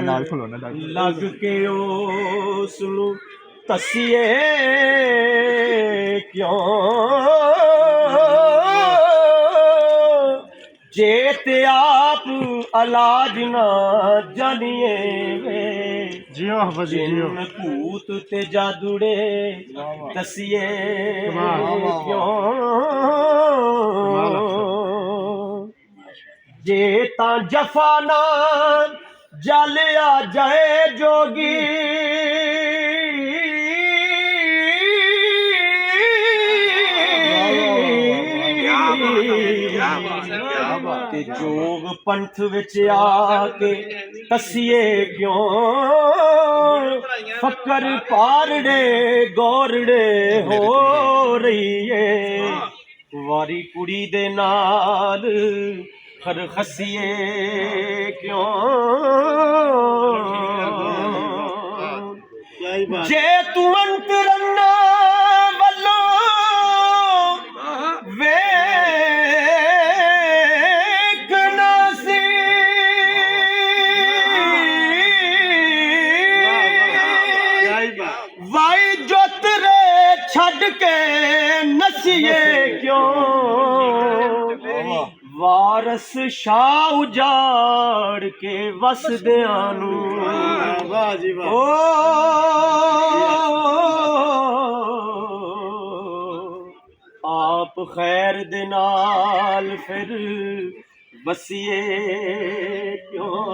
ਨਾਲ ਖਲੋਣਾ ਡਾਕਟਰ ਲੱਗ ਕੇ ਉਸ ਨੂੰ ਤਸੀਏ ਕਿਉਂ ਜੇ ਤੇ ਆਪ ਇਲਾਜ ਨਾ ਜਾਣੀਏ ਵੇ ਜਿਓ ਹਫਜ਼ ਜਿਓ ਜਿਨ ਭੂਤ ਤੇ ਜਾਦੂੜੇ ਦਸੀਏ ਕਿਉਂ ਜੇ ਤਾਂ ਜਫਾ ਨਾ ਜਲਿਆ ਜਾਏ ਜੋਗੀ ਤੇ ਜੋਗ ਪੰਥ ਵਿੱਚ ਆ ਕੇ ਤਸੀਏ ਕਿਉਂ ਫਕਰ ਪਾਰੜੇ ਗੋਰੜੇ ਹੋ ਰਹੀ ਏ ਵਾਰੀ ਕੁੜੀ ਦੇ ਨਾਲ ਖਰ ਖਸੀਏ ਕਿਉਂ ਜੇ ਤੂੰ ਅੰਤਰੰਨਾ ਵੱਲੋਂ ਵੇਖਣਾ ਸੀ ਵਾਈ ਜੋ ਤੇਰੇ ਛੱਡ ਕੇ ਨਸੀਏ ਕਿਉਂ ਵਾਰਸ ਸ਼ਾਹ ਉਜਾੜ ਕੇ ਵਸਦਿਆਂ ਨੂੰ ਵਾਹ ਜੀ ਵਾਹ ਆਪ ਖੈਰ ਦੇ ਨਾਲ ਫਿਰ ਵਸੀਏ ਕਿਉਂ